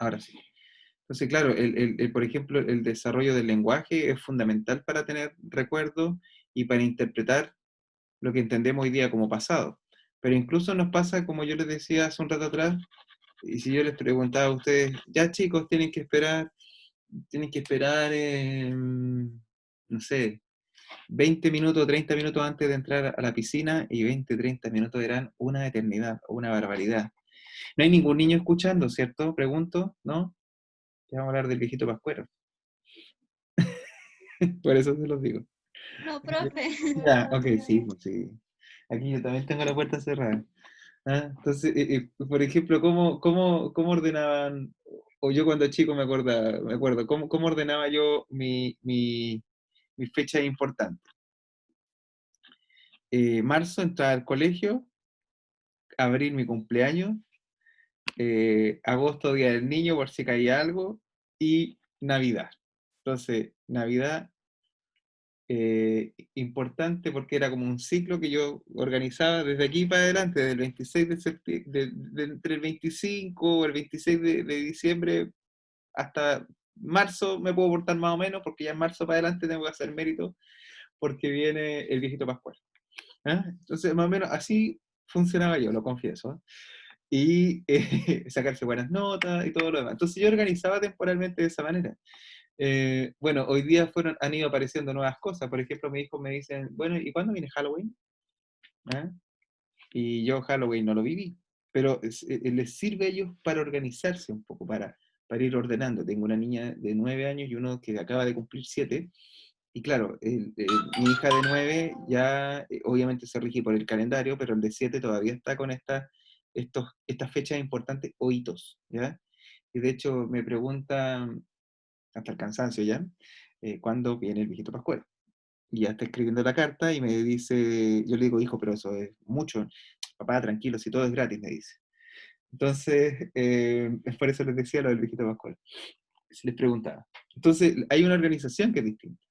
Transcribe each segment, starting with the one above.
Ahora sí. Entonces, claro, por ejemplo, el desarrollo del lenguaje es fundamental para tener recuerdos y para interpretar lo que entendemos hoy día como pasado. Pero incluso nos pasa, como yo les decía hace un rato atrás, y si yo les preguntaba a ustedes, ya chicos, tienen que esperar, no sé, 20 minutos, 30 minutos antes de entrar a la piscina, y 20, 30 minutos eran una eternidad, una barbaridad. No hay ningún niño escuchando, ¿cierto? Pregunto, ¿no? Ya vamos a hablar del viejito Pascuero. Por eso se los digo. No, profe. Ya, ok, sí, pues sí. Aquí yo también tengo la puerta cerrada. Ah, entonces, por ejemplo, ¿cómo ordenaban, o yo cuando chico me acuerdo, ¿cómo ordenaba yo mi fecha importante? Marzo, entrar al colegio, abril, mi cumpleaños, agosto, Día del Niño, por si caía algo, y Navidad. Entonces, Navidad, importante porque era como un ciclo que yo organizaba desde aquí para adelante, del 26 de septiembre, entre el 25 o el 26 de diciembre hasta marzo me puedo portar más o menos, porque ya en marzo para adelante tengo que hacer mérito porque viene el viejito Pascual. ¿Ah? Entonces, más o menos así funcionaba yo, lo confieso. Y sacarse buenas notas y todo lo demás. Entonces yo organizaba temporalmente de esa manera. Bueno, hoy día han ido apareciendo nuevas cosas. Por ejemplo, mis hijos me dicen, bueno, ¿y cuándo viene Halloween? ¿Ah? Y yo Halloween no lo viví, pero les sirve a ellos para organizarse un poco, para ir ordenando. Tengo una niña de 9 años y uno que acaba de cumplir 7. Y claro, mi hija de 9 ya obviamente se rige por el calendario, pero el de 7 todavía está con estas fechas importantes o hitos, ¿ya? Y de hecho me preguntan, hasta el cansancio ya, cuándo viene el viejito Pascual. Y ya está escribiendo la carta y me dice, yo le digo, hijo, pero eso es mucho. Papá, tranquilo, si todo es gratis, me dice. Entonces, es por eso les decía lo del viejito Pascual. Si les preguntaba. Entonces, hay una organización que es distinta.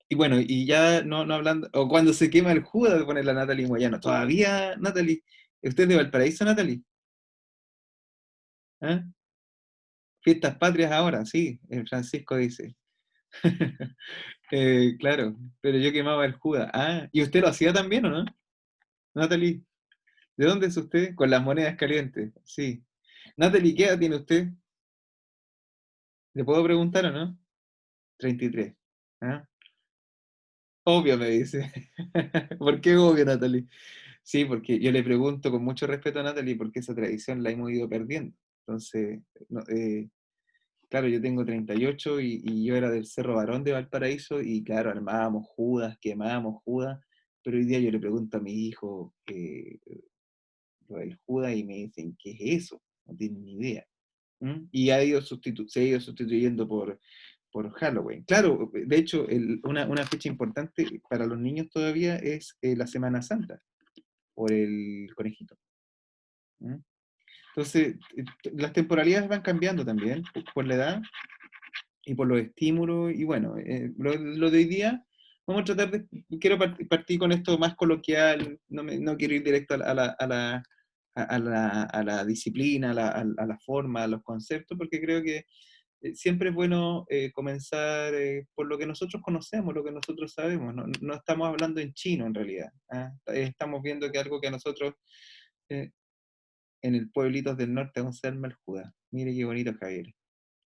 Y bueno, y ya no hablando, o cuando se quema el Judas de poner la Natalie Moyano. Todavía, Natalie, ¿usted es de Valparaíso, Natalie? ¿Ah? Fiestas patrias ahora, sí, el Francisco dice. Claro, pero yo quemaba el Judas. Ah, ¿y usted lo hacía también o no? Natalie, ¿de dónde es usted? Con las monedas calientes, sí. Natalie, ¿qué edad tiene usted? ¿Le puedo preguntar o no? 33. ¿Ah? Obvio, me dice. ¿Por qué obvio, Natalie? Sí, porque yo le pregunto con mucho respeto a Natalie porque esa tradición la hemos ido perdiendo. Entonces, claro, yo tengo 38 y yo era del Cerro Barón de Valparaíso y claro, armábamos Judas, quemábamos Judas, pero hoy día yo le pregunto a mi hijo lo del Judas y me dicen, ¿qué es eso? No tienen ni idea. ¿Mm? Y se ha ido sustituyendo por Halloween. Claro, de hecho, una fecha importante para los niños todavía es la Semana Santa, por el conejito. ¿Mm? Entonces, las temporalidades van cambiando también por la edad y por los estímulos. Y bueno, lo de hoy día, vamos a tratar de, quiero partir con esto más coloquial, no quiero ir directo a la disciplina, a la forma, a los conceptos, porque creo que siempre es bueno comenzar por lo que nosotros conocemos, lo que nosotros sabemos. No estamos hablando en chino en realidad. ¿Ah? Estamos viendo que algo que a nosotros eh, en el pueblitos del norte, vamos a el Judá. Mire qué bonito, Javier.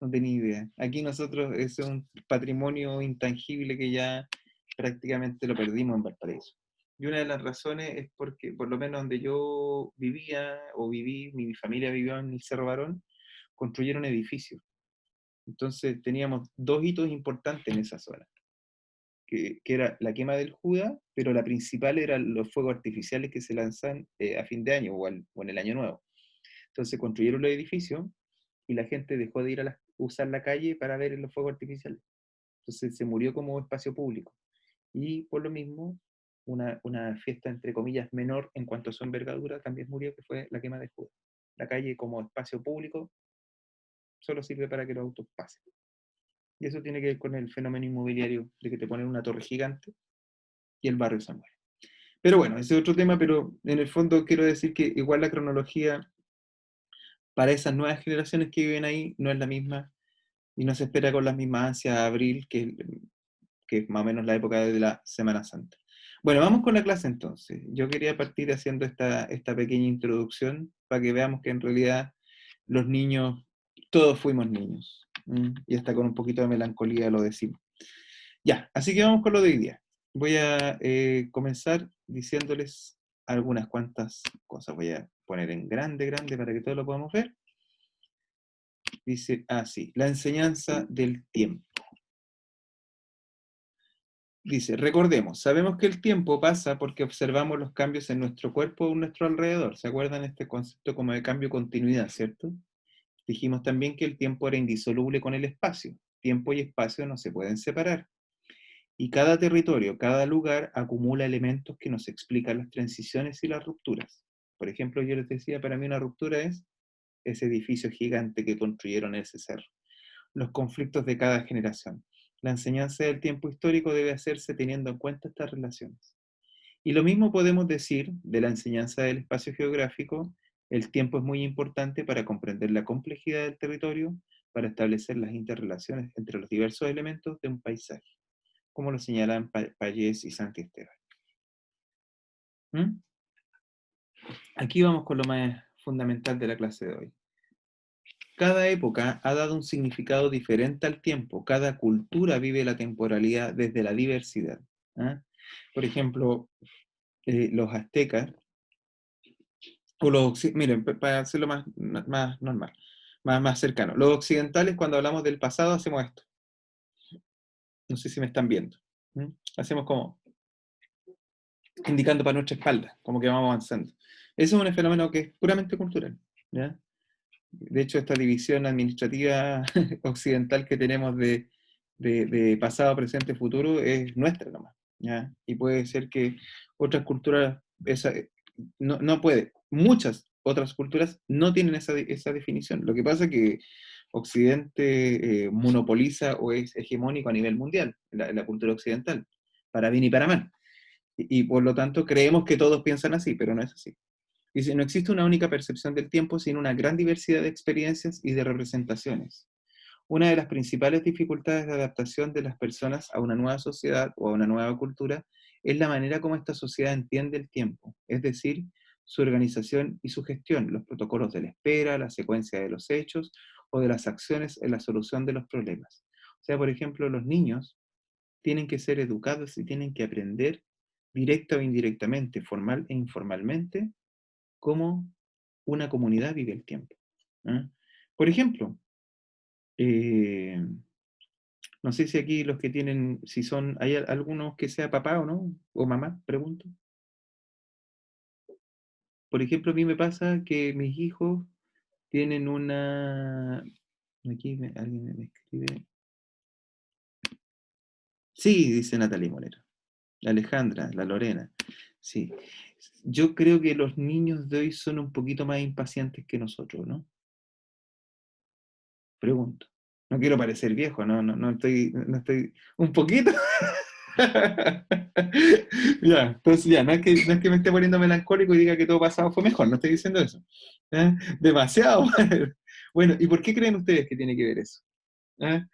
No tenía idea. Aquí nosotros es un patrimonio intangible que ya prácticamente lo perdimos en Valparaíso. Y una de las razones es porque, por lo menos donde yo vivía o viví, mi familia vivió en el Cerro Barón, construyeron edificios. Entonces teníamos dos hitos importantes en esa zona, que era la quema del Judá, pero la principal eran los fuegos artificiales que se lanzan a fin de año o en el año nuevo. Entonces construyeron los edificios y la gente dejó de ir a usar la calle para ver los fuegos artificiales. Entonces se murió como espacio público. Y por lo mismo, una fiesta, entre comillas, menor en cuanto a su envergadura, también murió, que fue la quema de Judas. La calle como espacio público solo sirve para que los autos pasen. Y eso tiene que ver con el fenómeno inmobiliario de que te ponen una torre gigante y el barrio se muere. Pero bueno, ese es otro tema, pero en el fondo quiero decir que igual la cronología para esas nuevas generaciones que viven ahí no es la misma y no se espera con las mismas ansias a abril, que es más o menos la época de la Semana Santa. Bueno, vamos con la clase entonces. Yo quería partir haciendo esta pequeña introducción para que veamos que en realidad los niños, todos fuimos niños. Y hasta con un poquito de melancolía lo decimos. Ya, así que vamos con lo de hoy día. Voy a comenzar diciéndoles algunas cuantas cosas. Voy a poner en grande, grande para que todos lo podamos ver. Dice así, la enseñanza del tiempo. Dice, recordemos, sabemos que el tiempo pasa porque observamos los cambios en nuestro cuerpo o en nuestro alrededor. ¿Se acuerdan este concepto como de cambio-continuidad, cierto? Dijimos también que el tiempo era indisoluble con el espacio. Tiempo y espacio no se pueden separar. Y cada territorio, cada lugar acumula elementos que nos explican las transiciones y las rupturas. Por ejemplo, yo les decía, para mí una ruptura es ese edificio gigante que construyeron en ese cerro. Los conflictos de cada generación. La enseñanza del tiempo histórico debe hacerse teniendo en cuenta estas relaciones. Y lo mismo podemos decir de la enseñanza del espacio geográfico. El tiempo es muy importante para comprender la complejidad del territorio, para establecer las interrelaciones entre los diversos elementos de un paisaje, como lo señalan Pallés y Santisteban. ¿Mm? Aquí vamos con lo más fundamental de la clase de hoy. Cada época ha dado un significado diferente al tiempo. Cada cultura vive la temporalidad desde la diversidad. ¿Ah? Por ejemplo, los aztecas, o miren, para hacerlo más normal, más cercano. Los occidentales, cuando hablamos del pasado, hacemos esto. No sé si me están viendo. ¿Mm? Hacemos como indicando para nuestra espalda, como que vamos avanzando. Eso es un fenómeno que es puramente cultural. ¿Ya? De hecho, esta división administrativa occidental que tenemos de pasado, presente, futuro es nuestra nomás, ¿ya? Y puede ser que otras culturas, no puede, muchas otras culturas no tienen esa definición. Lo que pasa es que Occidente monopoliza o es hegemónico a nivel mundial, la cultura occidental, para bien y para mal. Y por lo tanto creemos que todos piensan así, pero no es así. Dice, no existe una única percepción del tiempo, sino una gran diversidad de experiencias y de representaciones. Una de las principales dificultades de adaptación de las personas a una nueva sociedad o a una nueva cultura es la manera como esta sociedad entiende el tiempo, es decir, su organización y su gestión, los protocolos de la espera, la secuencia de los hechos o de las acciones en la solución de los problemas. O sea, por ejemplo, los niños tienen que ser educados y tienen que aprender directa o indirectamente, formal e informalmente, cómo una comunidad vive el tiempo. ¿Ah? Por ejemplo, eh, no sé si aquí los que tienen, si son, hay algunos que sea papá o no, o mamá, pregunto. Por ejemplo, a mí me pasa que mis hijos tienen aquí alguien me escribe. Sí, dice Natalie Molero. La Alejandra, la Lorena. Sí. Yo creo que los niños de hoy son un poquito más impacientes que nosotros, ¿no? Pregunto. No quiero parecer viejo, no estoy un poquito. Ya, entonces ya, no es que me esté poniendo melancólico y diga que todo pasado fue mejor, no estoy diciendo eso. ¿Eh? Demasiado. Bueno, ¿y por qué creen ustedes que tiene que ver eso? ¿Eh?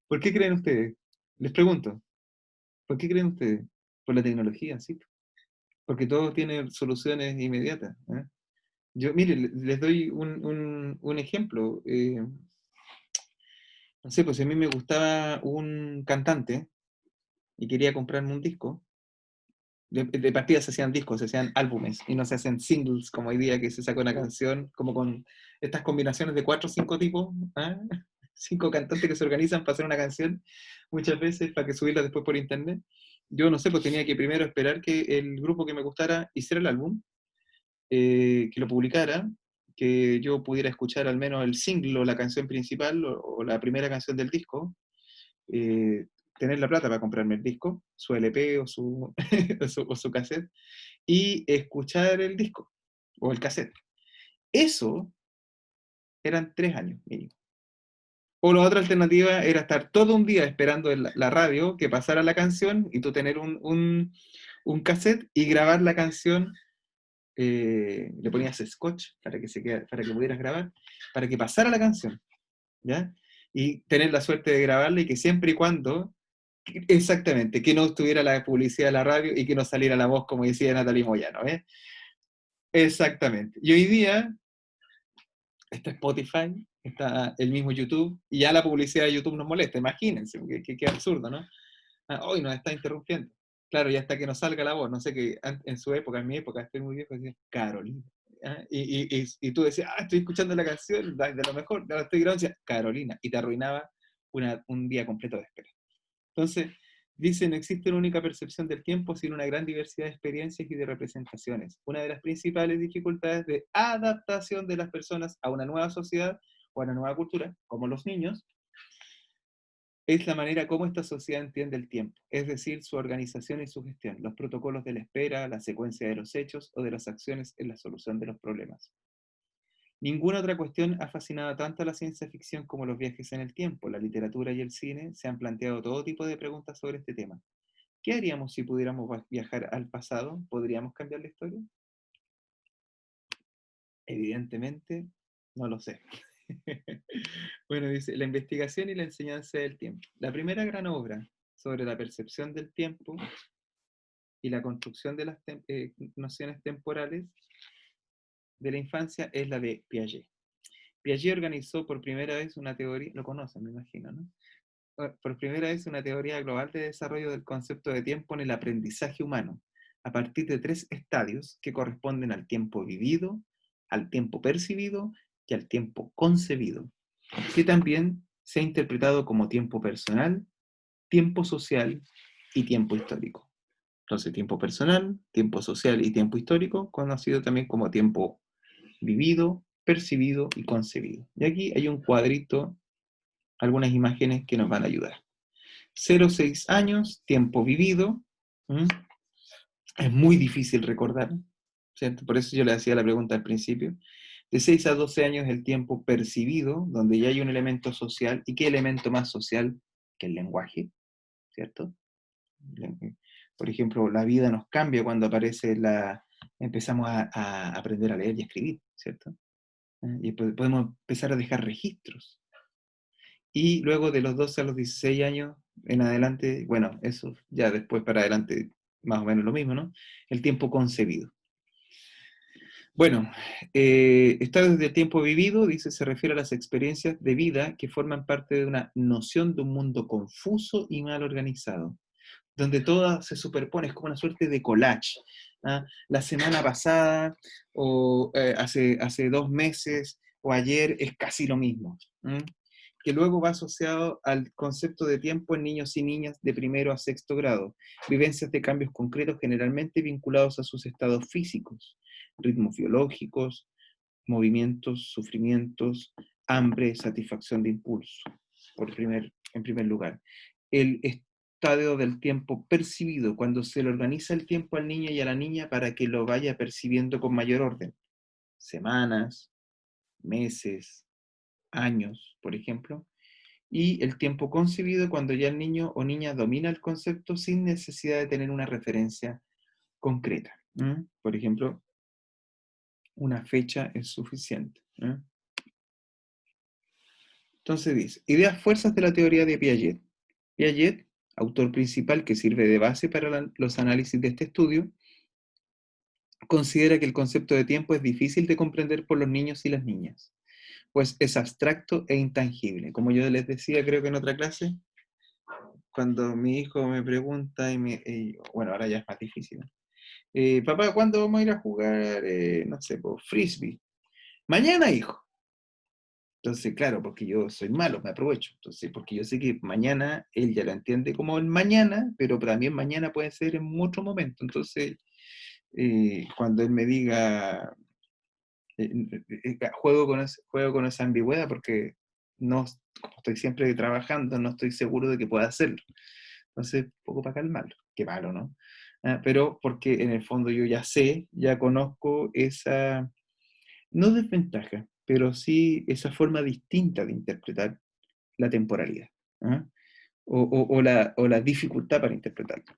¿Por qué creen ustedes? Les pregunto, ¿por qué creen ustedes? Por la tecnología, sí. Porque todo tiene soluciones inmediatas. ¿Eh? Yo, mire, les doy un ejemplo. No sé, pues a mí me gustaba un cantante y quería comprarme un disco. De partida se hacían discos, se hacían álbumes y no se hacen singles como hoy día que se saca una canción, como con estas combinaciones de 4 o 5 tipos, ¿ah? 5 cantantes que se organizan para hacer una canción, muchas veces para que subirla después por internet. Yo no sé, pues tenía que primero esperar que el grupo que me gustara hiciera el álbum, que lo publicara, que yo pudiera escuchar al menos el single o la canción principal o la primera canción del disco, eh, tener la plata para comprarme el disco, su LP o su, o su cassette, y escuchar el disco o el cassette. Eso eran 3 años mínimo. O la otra alternativa era estar todo un día esperando en la radio que pasara la canción y tú tener un cassette y grabar la canción le ponías scotch para que, para que pudieras grabar, para que pasara la canción, ¿ya? Y tener la suerte de grabarla y que siempre y cuando, exactamente, que no estuviera la publicidad de la radio y que no saliera la voz, como decía Natalie Moyano, ¿eh? Exactamente. Y hoy día está Spotify, está el mismo YouTube, y ya la publicidad de YouTube nos molesta, imagínense, qué absurdo, ¿no? Hoy nos está interrumpiendo. Claro, ya hasta que nos salga la voz, no sé, que en su época, en mi época, estoy muy viejo, decía Carolina. ¿Ah? Y tú decías, estoy escuchando la canción, de lo mejor, la estoy grabando, decía, Carolina, y te arruinaba un día completo de espera. Entonces, dice, no existe una única percepción del tiempo, sino una gran diversidad de experiencias y de representaciones. Una de las principales dificultades de adaptación de las personas a una nueva sociedad o a una nueva cultura, como los niños, es la manera como esta sociedad entiende el tiempo, es decir, su organización y su gestión, los protocolos de la espera, la secuencia de los hechos o de las acciones en la solución de los problemas. Ninguna otra cuestión ha fascinado tanto a la ciencia ficción como los viajes en el tiempo. La literatura y el cine se han planteado todo tipo de preguntas sobre este tema. ¿Qué haríamos si pudiéramos viajar al pasado? ¿Podríamos cambiar la historia? Evidentemente, no lo sé. Bueno, dice, la investigación y la enseñanza del tiempo. La primera gran obra sobre la percepción del tiempo y la construcción de las nociones temporales de la infancia es la de Piaget. Piaget organizó por primera vez una teoría, lo conocen, me imagino, ¿no? Por primera vez una teoría global de desarrollo del concepto de tiempo en el aprendizaje humano, a partir de 3 estadios que corresponden al tiempo vivido, al tiempo percibido y al tiempo concebido, que también se ha interpretado como tiempo personal, tiempo social y tiempo histórico. Entonces, tiempo personal, tiempo social y tiempo histórico, conocido también como tiempo vivido, percibido y concebido. Y aquí hay un cuadrito, algunas imágenes que nos van a ayudar. 0 a 6 años, tiempo vivido. ¿Mm? Es muy difícil recordar, ¿cierto? Por eso yo le hacía la pregunta al principio. De 6 a 12 años el tiempo percibido, donde ya hay un elemento social. ¿Y qué elemento más social que el lenguaje? ¿Cierto? Por ejemplo, la vida nos cambia cuando aparece empezamos a aprender a leer y a escribir, ¿cierto? Y podemos empezar a dejar registros. Y luego de los 12 a los 16 años en adelante, bueno, eso ya después para adelante más o menos lo mismo, ¿no? El tiempo concebido. Bueno, está desde el tiempo vivido, dice, se refiere a las experiencias de vida que forman parte de una noción de un mundo confuso y mal organizado, donde todo se superpone, es como una suerte de collage. ¿Ah? La semana pasada, o hace 2 meses, o ayer, es casi lo mismo. Que luego va asociado al concepto de tiempo en niños y niñas de primero a sexto grado, vivencias de cambios concretos generalmente vinculados a sus estados físicos, ritmos biológicos, movimientos, sufrimientos, hambre, satisfacción de impulso, en primer lugar. El estadio del tiempo percibido, cuando se le organiza el tiempo al niño y a la niña para que lo vaya percibiendo con mayor orden. Semanas, meses, años, por ejemplo. Y el tiempo concebido, cuando ya el niño o niña domina el concepto sin necesidad de tener una referencia concreta. Por ejemplo, una fecha es suficiente. Entonces dice, ideas fuerzas de la teoría de Piaget. Piaget, autor principal que sirve de base para los análisis de este estudio, considera que el concepto de tiempo es difícil de comprender por los niños y las niñas, pues es abstracto e intangible. Como yo les decía, creo que en otra clase, cuando mi hijo me pregunta, bueno, ahora ya es más difícil, ¿no? Papá, ¿cuándo vamos a ir a jugar, no sé, por frisbee? Mañana, hijo. Entonces, claro, porque yo soy malo, me aprovecho. Entonces, porque yo sé que mañana él ya lo entiende como el mañana, pero también mañana puede ser en otro momento. Entonces, cuando él me diga, juego con esa ambigüedad, porque no, como estoy siempre trabajando, no estoy seguro de que pueda hacerlo. Entonces, un poco para calmarlo. Qué malo, ¿no? Pero porque en el fondo yo ya sé, ya conozco esa, no desventaja, pero sí esa forma distinta de interpretar la temporalidad, ¿ah? O la dificultad para interpretarla.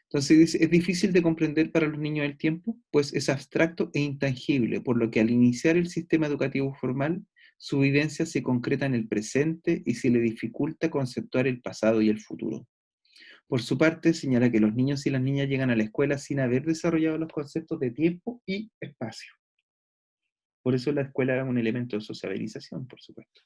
Entonces dice, ¿es difícil de comprender para los niños el tiempo? Pues es abstracto e intangible, por lo que al iniciar el sistema educativo formal, su vivencia se concreta en el presente y se le dificulta conceptuar el pasado y el futuro. Por su parte, señala que los niños y las niñas llegan a la escuela sin haber desarrollado los conceptos de tiempo y espacio. Por eso la escuela es un elemento de sociabilización, por supuesto.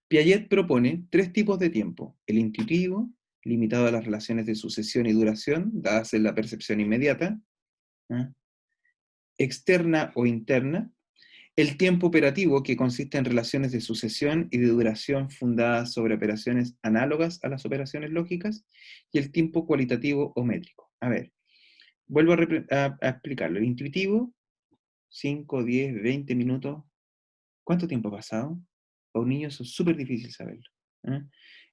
Piaget propone tres tipos de tiempo: el intuitivo, limitado a las relaciones de sucesión y duración, dadas en la percepción inmediata, ¿eh? Externa o interna; el tiempo operativo, que consiste en relaciones de sucesión y de duración fundadas sobre operaciones análogas a las operaciones lógicas; y el tiempo cualitativo o métrico. A ver, vuelvo a explicarlo. El intuitivo, 5, 10, 20 minutos. ¿Cuánto tiempo ha pasado? Para un niño eso es súper difícil saberlo, ¿eh?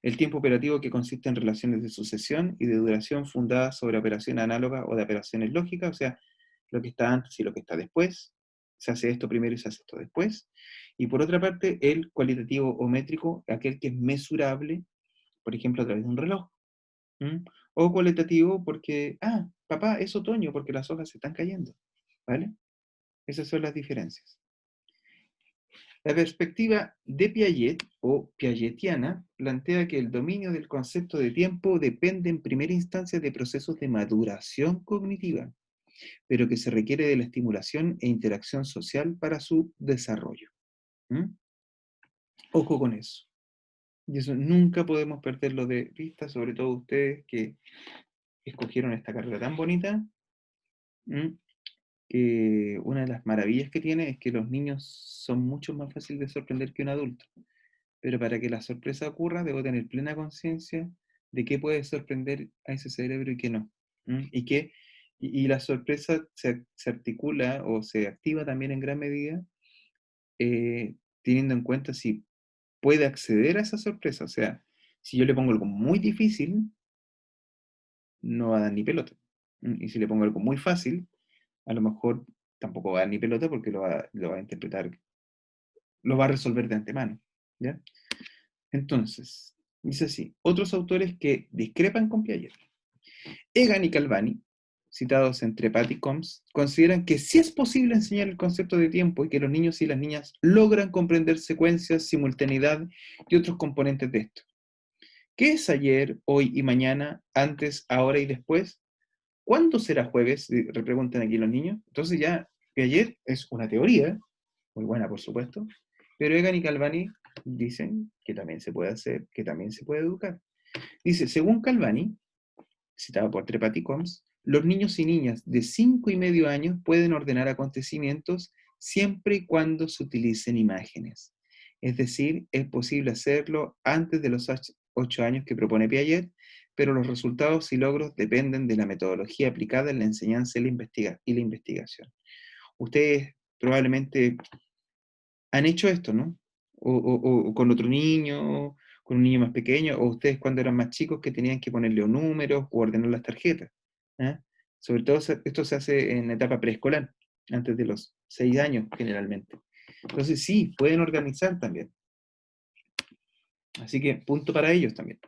El tiempo operativo, que consiste en relaciones de sucesión y de duración fundadas sobre operaciones análogas o de operaciones lógicas, o sea, lo que está antes y lo que está después. Se hace esto primero y se hace esto después. Y por otra parte, el cualitativo o métrico, aquel que es mesurable, por ejemplo, a través de un reloj. ¿Mm? O cualitativo porque, papá, es otoño porque las hojas se están cayendo. ¿Vale? Esas son las diferencias. La perspectiva de Piaget, o piagetiana, plantea que el dominio del concepto de tiempo depende en primera instancia de procesos de maduración cognitiva, pero que se requiere de la estimulación e interacción social para su desarrollo. ¿Mm? Ojo con eso. Y eso nunca podemos perderlo de vista, sobre todo ustedes que escogieron esta carrera tan bonita. ¿Mm? Una de las maravillas que tiene es que los niños son mucho más fáciles de sorprender que un adulto. Pero para que la sorpresa ocurra, debo tener plena conciencia de qué puede sorprender a ese cerebro y qué no. ¿Mm? Y la sorpresa se articula o se activa también en gran medida, teniendo en cuenta si puede acceder a esa sorpresa. O sea, si yo le pongo algo muy difícil, no va a dar ni pelota. Y si le pongo algo muy fácil, a lo mejor tampoco va a dar ni pelota porque lo va a interpretar, lo va a resolver de antemano. ¿Ya? Entonces, dice así: otros autores que discrepan con Piaget, Egan y Calvani, citados entre Trepat y Combs, consideran que sí es posible enseñar el concepto de tiempo y que los niños y las niñas logran comprender secuencias, simultaneidad y otros componentes de esto. ¿Qué es ayer, hoy y mañana, antes, ahora y después? ¿Cuándo será jueves? Repreguntan aquí los niños. Entonces ya Piaget es una teoría, muy buena por supuesto, pero Egan y Calvani dicen que también se puede hacer, que también se puede educar. Dice, según Calvani, citado por Trepat y Combs, los niños y niñas de 5 y medio años pueden ordenar acontecimientos siempre y cuando se utilicen imágenes. Es decir, es posible hacerlo antes de los 8 años que propone Piaget, pero los resultados y logros dependen de la metodología aplicada en la enseñanza y la investigación. Ustedes probablemente han hecho esto, ¿no? O con otro niño, con un niño más pequeño, o ustedes cuando eran más chicos que tenían que ponerle números o ordenar las tarjetas. ¿Eh? Sobre todo esto se hace en etapa preescolar, antes de los 6 años generalmente. Entonces sí, pueden organizar también. Así que punto para ellos también.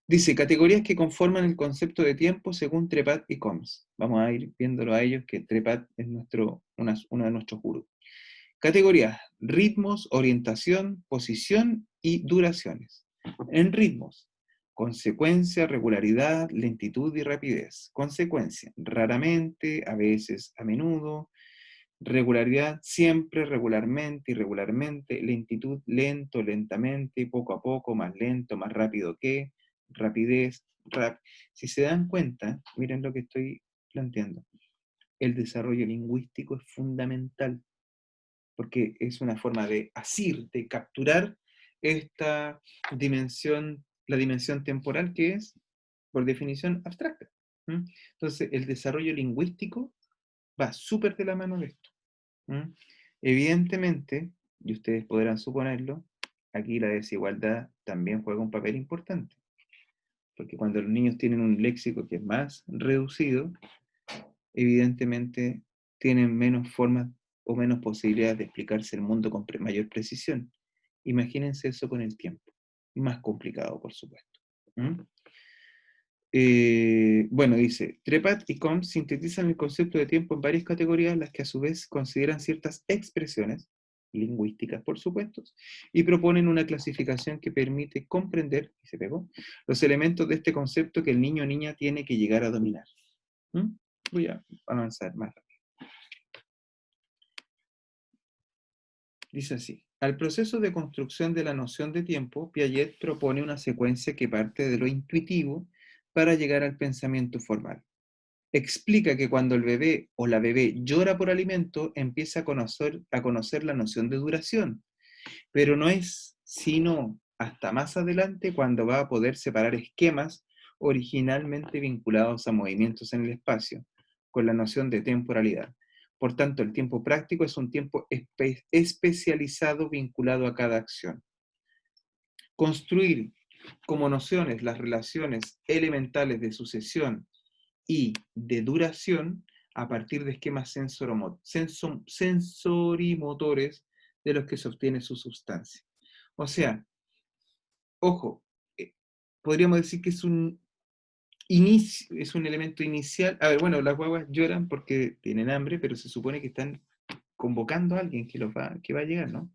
Dice, categorías que conforman el concepto de tiempo según Trepat y Combs. Vamos a ir viéndolo a ellos, que Trepat es uno de nuestros gurús. Categorías: ritmos, orientación, posición y duraciones. En ritmos: consecuencia, regularidad, lentitud y rapidez. Consecuencia: raramente, a veces, a menudo. Regularidad: siempre, regularmente, irregularmente. Lentitud: lento, lentamente, poco a poco, más lento, más rápido que. Rapidez, Si se dan cuenta, miren lo que estoy planteando. El desarrollo lingüístico es fundamental, porque es una forma de asir, de capturar esta dimensión, la dimensión temporal que es, por definición, abstracta. ¿Mm? Entonces, el desarrollo lingüístico va súper de la mano de esto. ¿Mm? Evidentemente, y ustedes podrán suponerlo, aquí la desigualdad también juega un papel importante, porque cuando los niños tienen un léxico que es más reducido, evidentemente tienen menos formas o menos posibilidades de explicarse el mundo con mayor precisión. Imagínense eso con el tiempo. Más complicado, por supuesto. ¿Mm? Bueno, dice, Trepat y Combs sintetizan el concepto de tiempo en varias categorías, las que a su vez consideran ciertas expresiones, lingüísticas por supuesto, y proponen una clasificación que permite comprender, y se pegó, los elementos de este concepto que el niño o niña tiene que llegar a dominar. ¿Mm? Voy a avanzar más rápido. Dice así, al proceso de construcción de la noción de tiempo, Piaget propone una secuencia que parte de lo intuitivo para llegar al pensamiento formal. Explica que cuando el bebé o la bebé llora por alimento, empieza a conocer la noción de duración, pero no es sino hasta más adelante cuando va a poder separar esquemas originalmente vinculados a movimientos en el espacio, con la noción de temporalidad. Por tanto, el tiempo práctico es un tiempo especializado vinculado a cada acción. Construir como nociones las relaciones elementales de sucesión y de duración a partir de esquemas sensorimotores de los que se obtiene su sustancia. O sea, ojo, podríamos decir que es un inicio, es un elemento inicial. A ver, bueno, las guaguas lloran porque tienen hambre, pero se supone que están convocando a alguien que va a llegar, ¿no?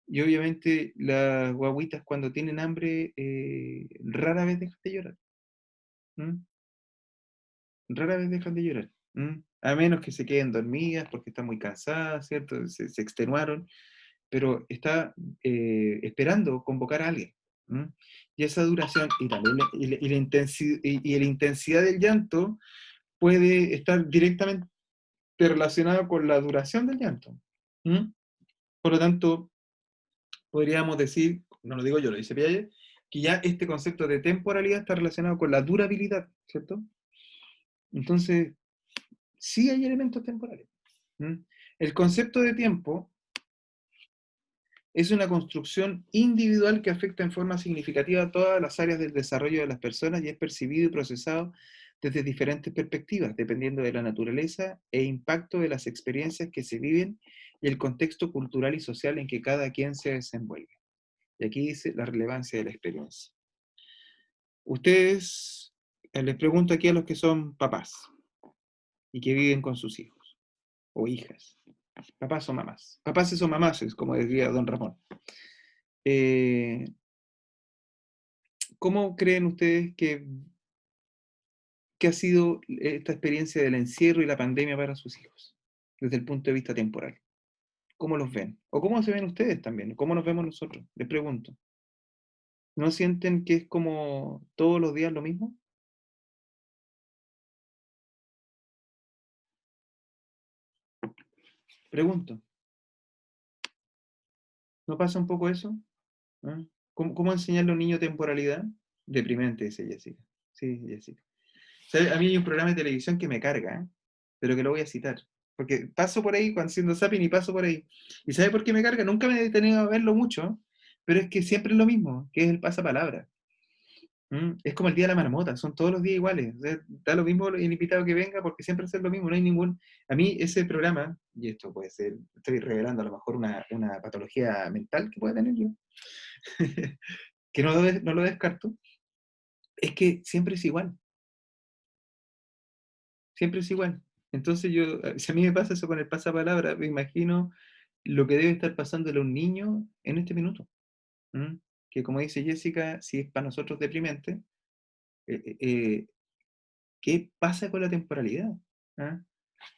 Y obviamente las guaguitas cuando tienen hambre rara vez dejan de llorar. ¿Mm? Rara vez dejan de llorar. A menos que se queden dormidas porque están muy cansadas, ¿cierto? Se extenuaron, pero está esperando convocar a alguien. Y esa duración y también la intensidad del llanto puede estar directamente relacionada con la duración del llanto. Por lo tanto, podríamos decir, no lo digo yo, lo dice Piaget, que ya este concepto de temporalidad está relacionado con la durabilidad, ¿cierto? Entonces, sí hay elementos temporales. El concepto de tiempo es una construcción individual que afecta en forma significativa a todas las áreas del desarrollo de las personas y es percibido y procesado desde diferentes perspectivas, dependiendo de la naturaleza e impacto de las experiencias que se viven y el contexto cultural y social en que cada quien se desenvuelve. Y aquí dice la relevancia de la experiencia. Ustedes, les pregunto aquí a los que son papás y que viven con sus hijos o hijas. Papás o mamás. Papás o mamases, como decía don Ramón. Eh, ¿Cómo creen ustedes que ha sido esta experiencia del encierro y la pandemia para sus hijos, desde el punto de vista temporal? ¿Cómo los ven? ¿O cómo se ven ustedes también? ¿Cómo nos vemos nosotros? Les pregunto. ¿No sienten que es como todos los días lo mismo? Pregunto. ¿No pasa un poco eso? ¿Ah? ¿Cómo enseñarle a un niño temporalidad? Deprimente, dice Jessica. Sí, Jessica. ¿Sabe? A mí hay un programa de televisión que me carga, pero que lo voy a citar. Porque paso por ahí cuando haciendo zapping y paso por ahí. ¿Y sabe por qué me carga? Nunca me he detenido a verlo mucho, pero es que siempre es lo mismo, que es el pasapalabra. Es como el día de la marmota, son todos los días iguales. O sea, da lo mismo el invitado que venga porque siempre es lo mismo, no hay ningún... A mí ese programa, y esto puede ser, estoy revelando a lo mejor una patología mental que pueda tener yo, que no lo descarto, es que siempre es igual, siempre es igual. Entonces yo, si a mí me pasa eso con el pasapalabra, me imagino lo que debe estar pasándole a un niño en este minuto. ¿Mm? Que como dice Jessica, si es para nosotros deprimente, eh, eh, eh, ¿qué pasa con la temporalidad? ¿Ah?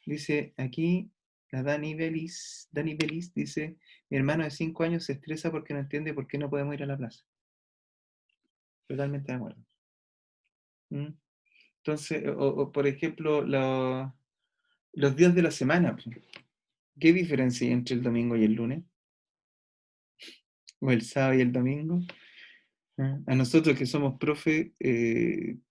Dice aquí, la Dani Belis dice, mi hermano de 5 años se estresa porque no entiende por qué no podemos ir a la plaza. Totalmente de acuerdo. ¿Mm? Entonces, por ejemplo, los días de la semana, pues, ¿qué diferencia hay entre el domingo y el lunes? ¿O el sábado y el domingo? ¿Ah? A nosotros que somos profe,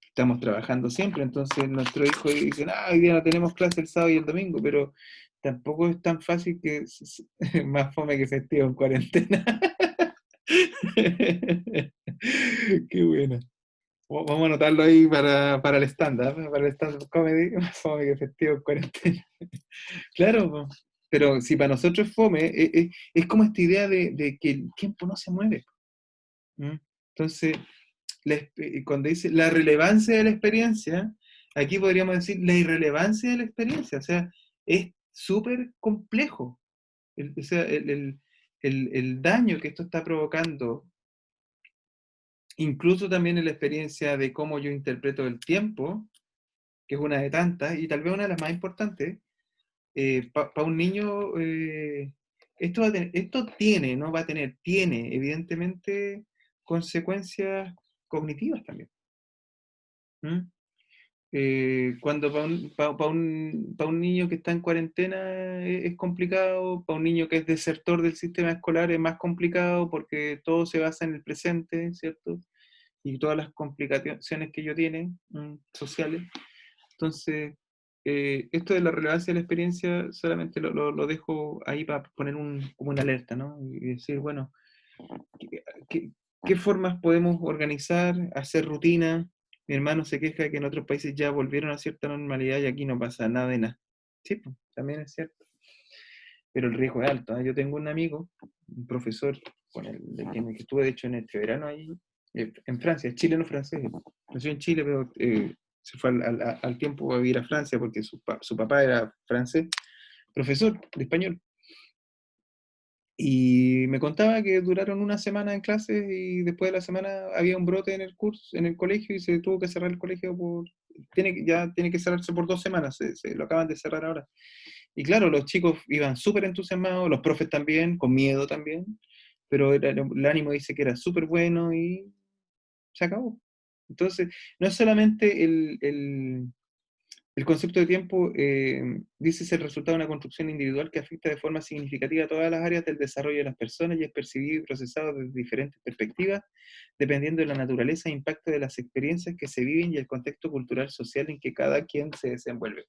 estamos trabajando siempre, entonces nuestros hijos dicen, hoy día no tenemos clase el sábado y el domingo, pero tampoco es tan fácil que más fome que festivo en cuarentena. Qué buena. Vamos a anotarlo ahí para el stand-up, para el stand-up comedy, más fome que festivo en cuarentena. Claro, po. Pero si para nosotros es fome, es como esta idea de que el tiempo no se mueve. ¿Mm? Entonces, cuando dice la relevancia de la experiencia, aquí podríamos decir la irrelevancia de la experiencia. O sea, es súper complejo. O sea, el daño que esto está provocando, incluso también en la experiencia de cómo yo interpreto el tiempo, que es una de tantas, y tal vez una de las más importantes, para un niño, esto tiene, no va a tener, tiene evidentemente consecuencias cognitivas también. ¿Mm? Cuando pa un niño que está en cuarentena es complicado, para un niño que es desertor del sistema escolar es más complicado porque todo se basa en el presente, ¿cierto? Y todas las complicaciones que ello tiene, sociales. Entonces, esto de la relevancia de la experiencia solamente lo dejo ahí para poner como una alerta, ¿no? Y decir, bueno, ¿qué, qué- qué formas podemos organizar, hacer rutina? Mi hermano se queja de que en otros países ya volvieron a cierta normalidad y aquí no pasa nada de nada. Sí, pues, también es cierto. Pero el riesgo es alto, ¿eh? Yo tengo un amigo, un profesor, con el que estuve de hecho en este verano ahí, en Francia, es chileno-francés. Nació en Chile, pero se fue al tiempo a vivir a Francia porque su papá era francés, profesor de español. Y me contaba que duraron una semana en clases y después de la semana había un brote en el curso, en el colegio y se tuvo que cerrar el colegio ya tiene que cerrarse por 2 semanas, se lo acaban de cerrar ahora. Y claro, los chicos iban súper entusiasmados, los profes también, con miedo también, pero el ánimo dice que era súper bueno y se acabó. Entonces, no es solamente el concepto de tiempo, dice, es el resultado de una construcción individual que afecta de forma significativa a todas las áreas del desarrollo de las personas y es percibido y procesado desde diferentes perspectivas, dependiendo de la naturaleza e impacto de las experiencias que se viven y el contexto cultural social en que cada quien se desenvuelve.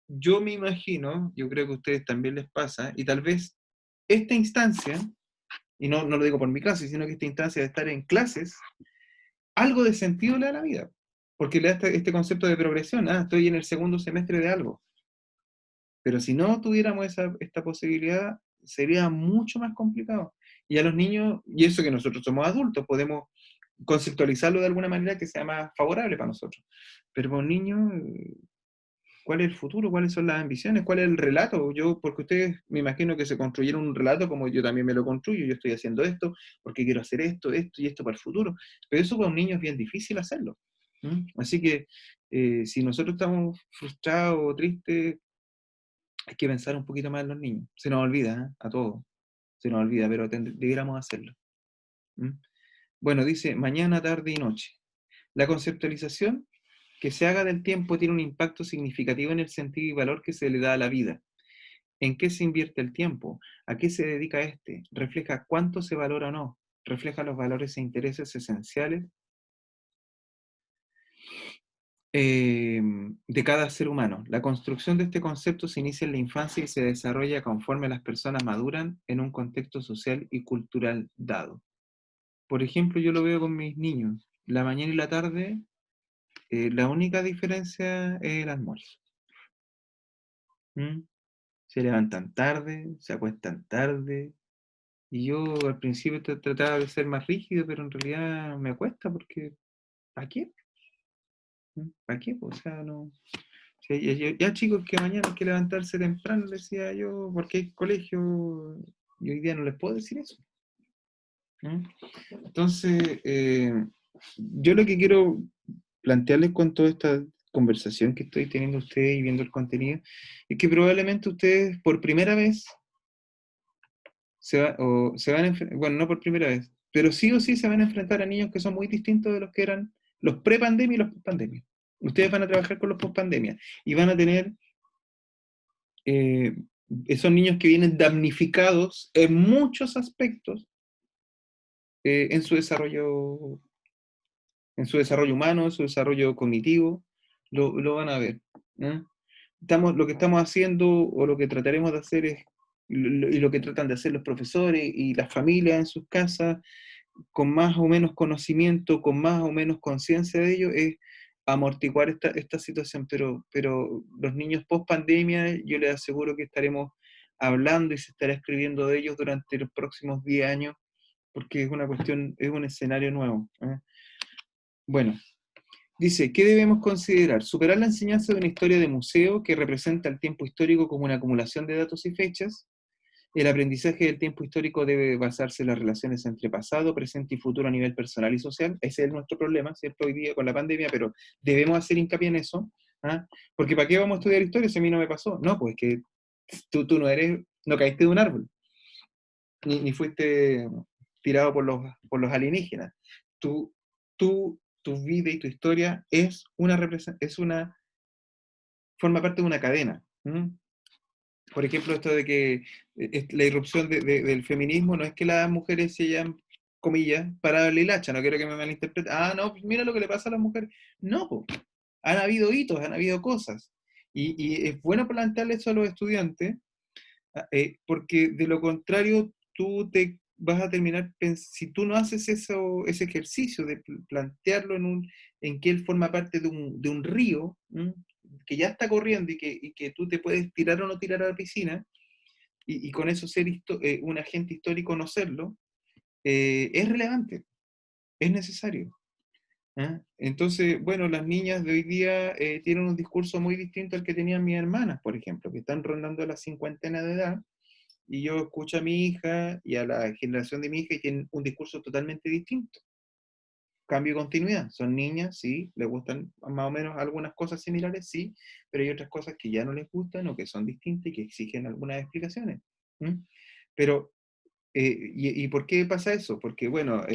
Yo me imagino, yo creo que a ustedes también les pasa, y tal vez esta instancia, y no lo digo por mi clase, sino que esta instancia de estar en clases, algo de sentido le da a la vida, porque le da este concepto de progresión, estoy en el segundo semestre de algo, pero si no tuviéramos esta posibilidad, sería mucho más complicado. Y a los niños, y eso que nosotros somos adultos, podemos conceptualizarlo de alguna manera que sea más favorable para nosotros, pero para un niño ¿cuál es el futuro? ¿Cuáles son las ambiciones? ¿Cuál es el relato? Yo, porque ustedes me imagino que se construyeron un relato como yo también me lo construyo, yo estoy haciendo esto porque quiero hacer esto y esto para el futuro. Pero eso para un niño es bien difícil hacerlo. Así que si nosotros estamos frustrados o tristes, hay que pensar un poquito más en los niños. Se nos olvida, ¿eh? A todos. Se nos olvida, pero debiéramos hacerlo. ¿Mm? Bueno, dice mañana, tarde y noche. La conceptualización que se haga del tiempo tiene un impacto significativo en el sentido y valor que se le da a la vida. ¿En qué se invierte el tiempo? ¿A qué se dedica este? ¿Refleja cuánto se valora o no? ¿Refleja los valores e intereses esenciales de cada ser humano? La construcción de este concepto se inicia en la infancia y se desarrolla conforme las personas maduran en un contexto social y cultural dado. Por ejemplo, yo lo veo con mis niños. La mañana y la tarde, la única diferencia es el almuerzo. ¿Mm? Se levantan tarde, se acuestan tarde, y yo al principio trataba de ser más rígido, pero en realidad me cuesta porque ¿para qué? ¿Para qué? O sea, no. Si ya, chicos que mañana hay que levantarse temprano, decía yo, porque hay colegio, y hoy día no les puedo decir eso. ¿Mm? Entonces, yo lo que quiero plantearles con toda esta conversación que estoy teniendo ustedes y viendo el contenido, es que probablemente ustedes por primera vez se van a enfrentar, bueno, no por primera vez, pero sí o sí se van a enfrentar a niños que son muy distintos de los que eran los pre-pandemia y los post-pandemia. Ustedes van a trabajar con los post-pandemia y van a tener eh, esos niños que vienen damnificados en muchos aspectos en en su desarrollo humano, en su desarrollo cognitivo, lo van a ver. ¿No? Lo que estamos haciendo o lo que trataremos de hacer es, y lo que tratan de hacer los profesores y las familias en sus casas, con más o menos conocimiento, con más o menos conciencia de ello, es amortiguar esta situación. Pero los niños post pandemia, yo les aseguro que estaremos hablando y se estará escribiendo de ellos durante los próximos 10 años, porque es una cuestión, es un escenario nuevo. ¿Eh? Bueno, dice, ¿qué debemos considerar? Superar la enseñanza de una historia de museo que representa el tiempo histórico como una acumulación de datos y fechas. El aprendizaje del tiempo histórico debe basarse en las relaciones entre pasado, presente y futuro a nivel personal y social. Ese es nuestro problema, ¿cierto? Hoy día con la pandemia, pero debemos hacer hincapié en eso. ¿Ah? Porque ¿para qué vamos a estudiar historia si a mí no me pasó? No, pues que tú no caíste de un árbol, ni fuiste tirado por los alienígenas. Tú, tu vida y tu historia forma parte de una cadena. ¿Mm? Por ejemplo, esto de que la irrupción del feminismo no es que las mujeres se hayan, comillas, parado el hilacha, no quiero que me malinterpreten, no, pues mira lo que le pasa a las mujeres. No, po. Han habido hitos, han habido cosas. Y es bueno plantearle eso a los estudiantes, porque de lo contrario tú te vas a terminar, si tú no haces ese ejercicio de plantearlo en que él forma parte de un río, ¿m? Que ya está corriendo y que tú te puedes tirar o no tirar a la piscina, y con eso ser un agente histórico, no serlo, es relevante, es necesario. ¿Ah? Entonces, bueno, las niñas de hoy día tienen un discurso muy distinto al que tenían mis hermanas, por ejemplo, que están rondando la cincuentena de edad, y yo escucho a mi hija y a la generación de mi hija y tienen un discurso totalmente distinto. Cambio y continuidad. Son niñas, sí, les gustan más o menos algunas cosas similares, sí, pero hay otras cosas que ya no les gustan o que son distintas y que exigen algunas explicaciones. ¿Mm? Pero, ¿y por qué pasa eso? Porque, bueno,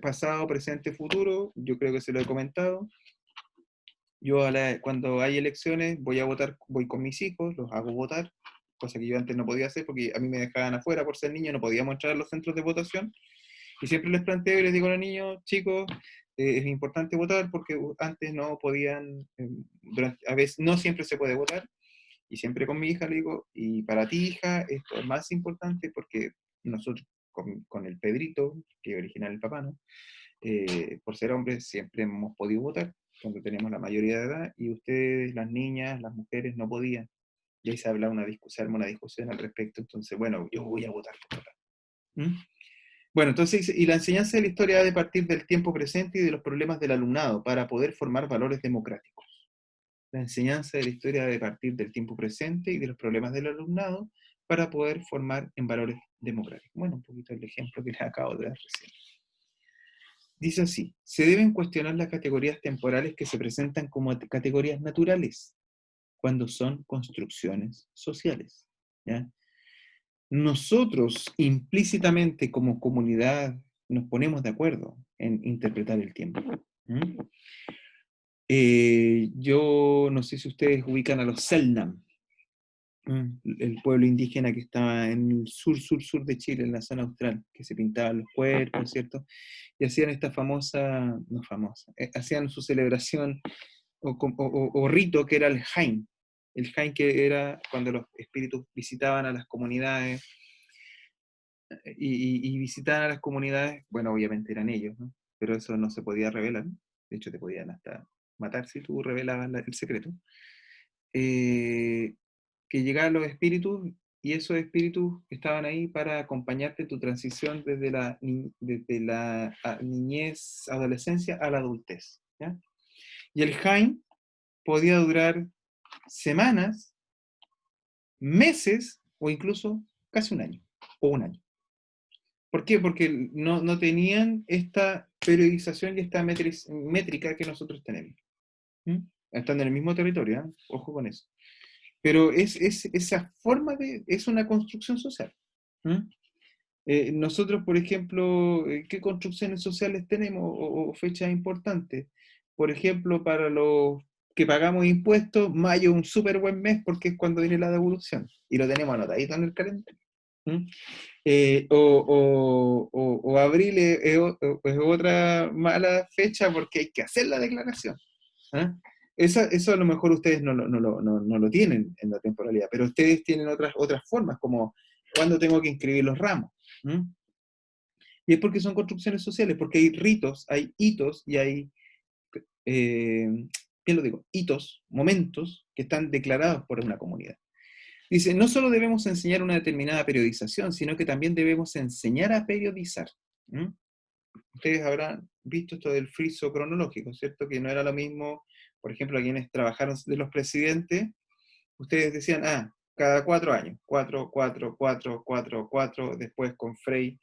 pasado, presente, futuro, yo creo que se lo he comentado. Yo cuando hay elecciones voy a votar, voy con mis hijos, los hago votar, cosa que yo antes no podía hacer porque a mí me dejaban afuera por ser niño, no podíamos entrar a los centros de votación. Y siempre les planteo y les digo a los niños, chicos, es importante votar porque antes no podían, a veces no siempre se puede votar. Y siempre con mi hija le digo, y para ti, hija, esto es más importante porque nosotros, con el Pedrito, que original el papá, ¿no? Por ser hombres siempre hemos podido votar cuando tenemos la mayoría de edad, y ustedes, las niñas, las mujeres, no podían. Y ahí se arma una discusión al respecto. Entonces, bueno, yo voy a votar por votar. ¿Mm? Bueno, entonces, y la enseñanza de la historia ha de partir del tiempo presente y de los problemas del alumnado para poder formar valores democráticos. La enseñanza de la historia ha de partir del tiempo presente y de los problemas del alumnado para poder formar en valores democráticos. Bueno, un poquito el ejemplo que les acabo de dar recién. Dice así, se deben cuestionar las categorías temporales que se presentan como categorías naturales cuando son construcciones sociales. ¿Ya? Nosotros implícitamente como comunidad nos ponemos de acuerdo en interpretar el tiempo. ¿Mm? Yo no sé si ustedes ubican a los Selknam, el pueblo indígena que estaba en el sur de Chile, en la zona austral, que se pintaban los cuerpos, ¿cierto? Y hacían esta famosa, no famosa, hacían su celebración o rito que era el Jain. El Jain que era cuando los espíritus visitaban a las comunidades y visitaban a las comunidades, bueno, obviamente eran ellos, ¿no? Pero eso no se podía revelar, de hecho te podían hasta matar si tú revelabas el secreto. Eh, que llegaban los espíritus y esos espíritus estaban ahí para acompañarte en tu transición desde la niñez, adolescencia a la adultez. ¿Ya? Y el Jain podía durar semanas, meses o incluso casi un año o un año. ¿Por qué? Porque no tenían esta periodización y esta métrica que nosotros tenemos. ¿Mm? Están en el mismo territorio, ¿eh? Ojo con eso. Pero esa forma es una construcción social. ¿Mm? Nosotros, por ejemplo, ¿qué construcciones sociales tenemos o fechas importantes? Por ejemplo, para los que pagamos impuestos, mayo es un súper buen mes porque es cuando viene la devolución y lo tenemos anotadito en el calendario. ¿Mm? O abril es otra mala fecha porque hay que hacer la declaración. ¿Ah? Eso a lo mejor ustedes no lo tienen en la temporalidad, pero ustedes tienen otras formas, como cuando tengo que inscribir los ramos. ¿Mm? Y es porque son construcciones sociales, porque hay ritos, hay hitos y hay, eh, ¿qué lo digo? Hitos, momentos que están declarados por una comunidad. Dice, no solo debemos enseñar una determinada periodización, sino que también debemos enseñar a periodizar. ¿Mm? Ustedes visto esto del friso cronológico, ¿cierto? Que no era lo mismo, por ejemplo, a quienes trabajaron de los presidentes, ustedes decían, cada 4 años, 4, después con Frei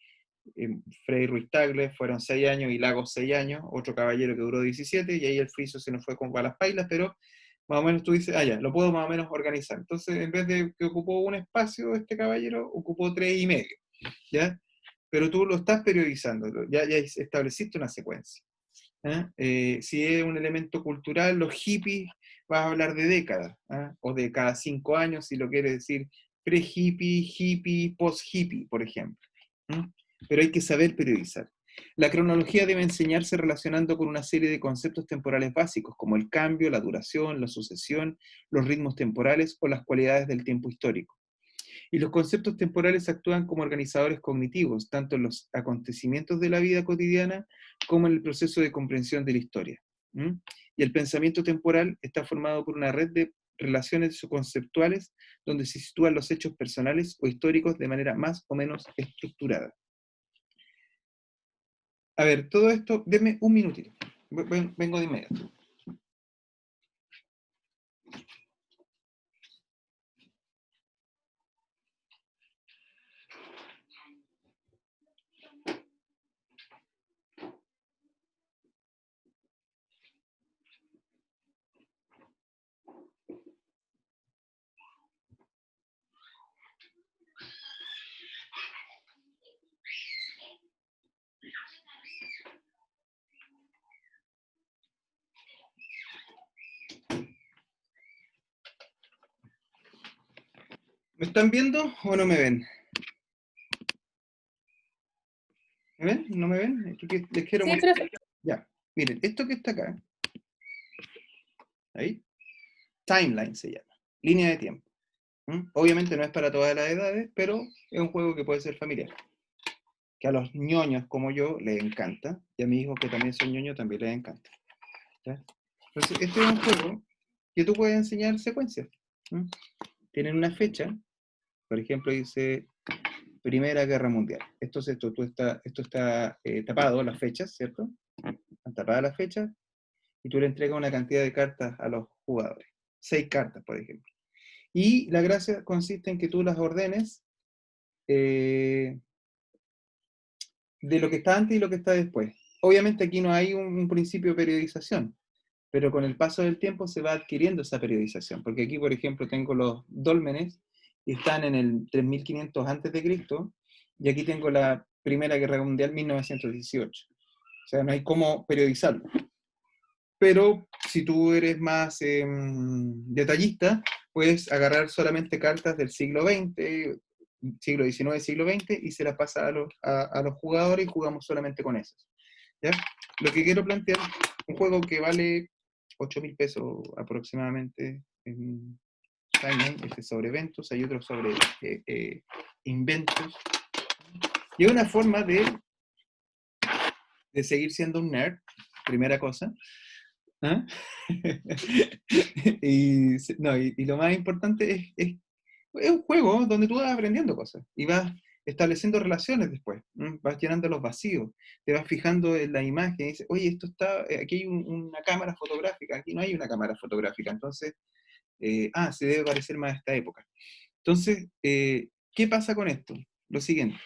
Ruiz Tagle fueron 6 años y Lagos 6 años, otro caballero que duró 17, y ahí el friso se nos fue con balas pailas, pero más o menos tú dices, ya, lo puedo más o menos organizar. Entonces, en vez de que ocupó un espacio este caballero, ocupó 3 y medio, ¿ya? Pero tú lo estás periodizando, ya estableciste una secuencia. Si es un elemento cultural, los hippies, vas a hablar de décadas, o de cada 5 años, si lo quieres decir, pre-hippie, hippie, post-hippie, por ejemplo. Pero hay que saber periodizar. La cronología debe enseñarse relacionando con una serie de conceptos temporales básicos, como el cambio, la duración, la sucesión, los ritmos temporales o las cualidades del tiempo histórico. Y los conceptos temporales actúan como organizadores cognitivos, tanto en los acontecimientos de la vida cotidiana como en el proceso de comprensión de la historia. Y el pensamiento temporal está formado por una red de relaciones conceptuales donde se sitúan los hechos personales o históricos de manera más o menos estructurada. A ver, todo esto, denme un minutito. Vengo de inmediato. ¿Me están viendo o no me ven? ¿Me ven? ¿No me ven? Les quiero Sí, mostrar. profe. Ya, miren, esto que está acá, ahí, timeline se llama, línea de tiempo. Obviamente no es para todas las edades, pero es un juego que puede ser familiar. Que a los ñoños como yo les encanta, y a mis hijos que también son ñoños también les encanta. ¿Ya? Entonces, este es un juego que tú puedes enseñar secuencias. Tienen una fecha, por ejemplo, dice Primera Guerra Mundial. Esto está tapado, las fechas, ¿cierto? Están tapadas las fechas, y tú le entregas una cantidad de cartas a los jugadores. 6 cartas, por ejemplo. Y la gracia consiste en que tú las ordenes de lo que está antes y lo que está después. Obviamente aquí no hay un principio de periodización, pero con el paso del tiempo se va adquiriendo esa periodización, porque aquí, por ejemplo, tengo los dólmenes y están en el 3500 antes de Cristo, y aquí tengo la Primera Guerra Mundial 1918. O sea, no hay cómo periodizarlo. Pero si tú eres más detallista, puedes agarrar solamente cartas del siglo XX, siglo XIX, siglo XX, y se las pasa a los jugadores y jugamos solamente con esas. ¿Ya? Lo que quiero plantear, un juego que vale 8.000 pesos aproximadamente en Timeline, este sobre eventos, hay otros sobre inventos. Y una forma de seguir siendo un nerd, primera cosa. ¿Ah? y lo más importante es un juego donde tú vas aprendiendo cosas y vas estableciendo relaciones después, vas llenando los vacíos, te vas fijando en la imagen y dices, oye, aquí hay una cámara fotográfica, aquí no hay una cámara fotográfica, entonces, se debe parecer más a esta época. Entonces, ¿qué pasa con esto? Lo siguiente.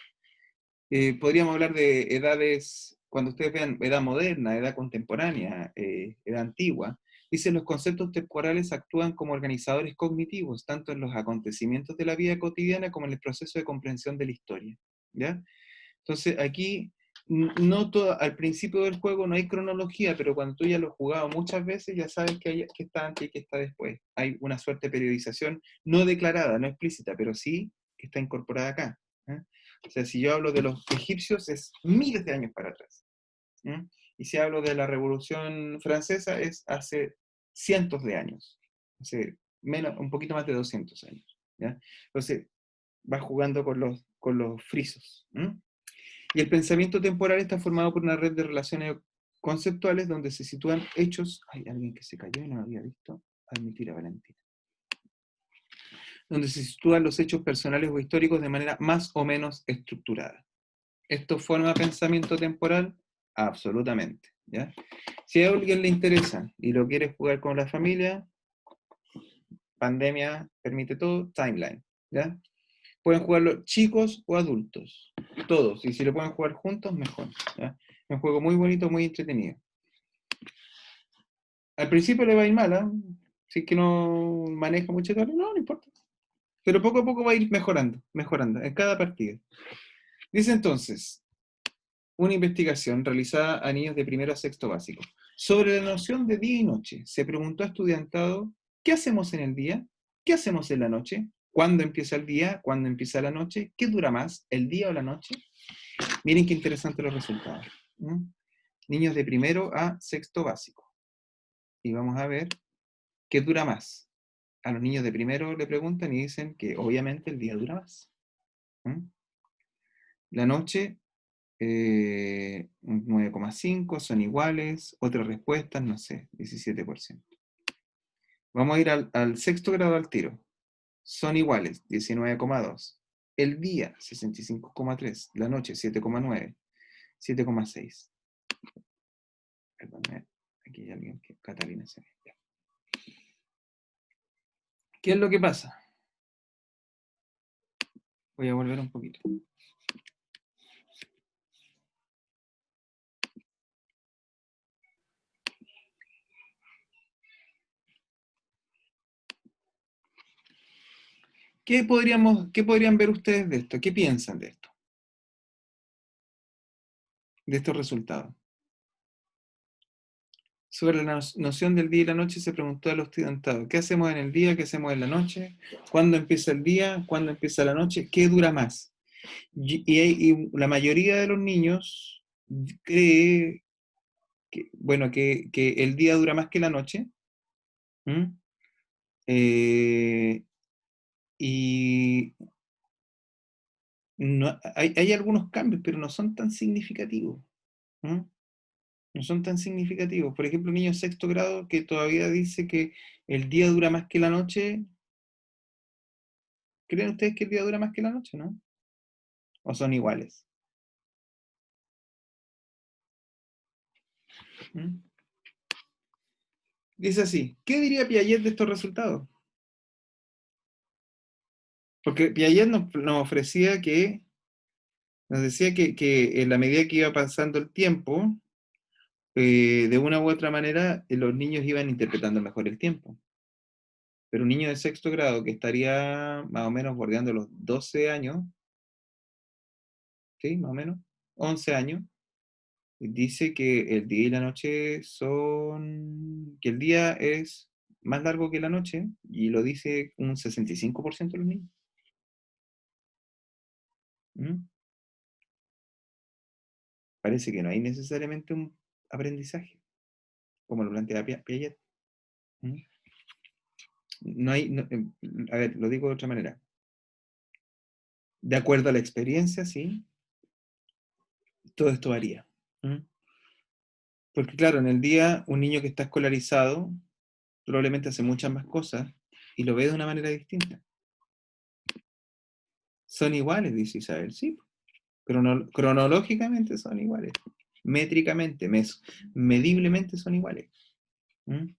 Podríamos hablar de edades, cuando ustedes vean edad moderna, edad contemporánea, edad antigua, dicen los conceptos temporales actúan como organizadores cognitivos, tanto en los acontecimientos de la vida cotidiana como en el proceso de comprensión de la historia. ¿Ya? Entonces aquí, al principio del juego no hay cronología, pero cuando tú ya lo has jugado muchas veces, ya sabes que está antes y que está después. Hay una suerte de periodización no declarada, no explícita, pero sí que está incorporada acá. O sea, si yo hablo de los egipcios es miles de años para atrás. Y si hablo de la Revolución Francesa es hace cientos de años, hace un poquito más de 200 años. ¿Ya? Entonces, vas jugando con los frisos. Y el pensamiento temporal está formado por una red de relaciones conceptuales donde se sitúan hechos. Hay alguien que se cayó y no lo había visto. Admitir a Valentina. Donde se sitúan los hechos personales o históricos de manera más o menos estructurada. Esto forma pensamiento temporal Absolutamente, ¿ya? Si a alguien le interesa y lo quiere jugar con la familia, pandemia permite todo, timeline, ¿ya? Pueden jugarlo chicos o adultos, todos, y si lo pueden jugar juntos, mejor, ¿ya? Es un juego muy bonito, muy entretenido. Al principio le va a ir mal, ¿eh? Si es que no maneja mucho, no importa. Pero poco a poco va a ir mejorando, mejorando, en cada partida. Dice entonces, una investigación realizada a niños de primero a sexto básico. Sobre la noción de día y noche, se preguntó a estudiantado, ¿qué hacemos en el día? ¿Qué hacemos en la noche? ¿Cuándo empieza el día? ¿Cuándo empieza la noche? ¿Qué dura más, el día o la noche? Miren qué interesantes los resultados. ¿Mm? Niños de primero a sexto básico. Y vamos a ver qué dura más. A los niños de primero le preguntan y dicen que obviamente el día dura más. ¿Mm? La noche un 9,5, son iguales, otras respuestas, no sé, 17%. Vamos a ir al sexto grado al tiro. Son iguales, 19,2. El día, 65,3. La noche, 7,9. 7,6. Perdón, aquí hay alguien que... Catalina se ve. ¿Qué es lo que pasa? Voy a volver un poquito. ¿Qué podrían ver ustedes de esto? ¿Qué piensan de esto? De estos resultados. Sobre la noción del día y la noche se preguntó a los estudiantados, ¿qué hacemos en el día? ¿Qué hacemos en la noche? ¿Cuándo empieza el día? ¿Cuándo empieza la noche? ¿Qué dura más? Y la mayoría de los niños cree que, bueno, que el día dura más que la noche. ¿Mm? Eh, y hay algunos cambios, pero no son tan significativos. ¿Mm? No son tan significativos. Por ejemplo, un niño de sexto grado que todavía dice que el día dura más que la noche. ¿Creen ustedes que el día dura más que la noche, no? ¿O son iguales? ¿Mm? Dice así, ¿qué diría Piaget de estos resultados? Porque Piaget nos ofrecía que, nos decía que en la medida que iba pasando el tiempo, de una u otra manera, los niños iban interpretando mejor el tiempo. Pero un niño de sexto grado que estaría más o menos bordeando los 12 años, ¿sí? Más o menos, 11 años, dice que el día y la noche son, que el día es más largo que la noche, y lo dice un 65% de los niños. ¿Mm? Parece que no hay necesariamente un aprendizaje, como lo plantea Piaget. ¿Mm? No hay, a ver, lo digo de otra manera. De acuerdo a la experiencia, sí, todo esto varía. ¿Mm? Porque claro, en el día un niño que está escolarizado probablemente hace muchas más cosas y lo ve de una manera distinta. Son iguales, dice Isabel, sí. Cronológicamente son iguales. Métricamente, mediblemente son iguales. ¿Mm?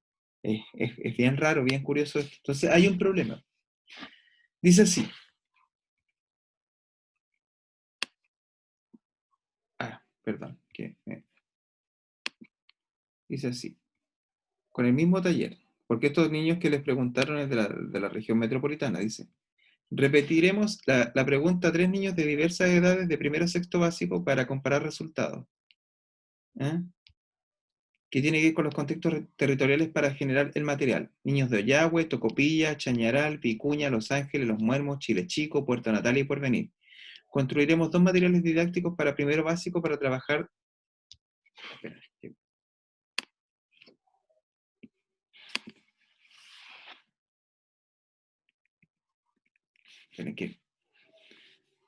Es bien raro, bien curioso esto. Entonces hay un problema. Dice así. Perdón. Dice así. Con el mismo taller. Porque estos niños que les preguntaron es de la región metropolitana, dice. Repetiremos la pregunta a 3 niños de diversas edades de primero a sexto básico para comparar resultados. ¿Eh? Que tiene que ver con los contextos territoriales para generar el material. Niños de Ollagüe, Tocopilla, Chañaral, Vicuña, Los Ángeles, Los Muermos, Chile Chico, Puerto Natales y Porvenir. Construiremos 2 materiales didácticos para primero básico para trabajar. Espera,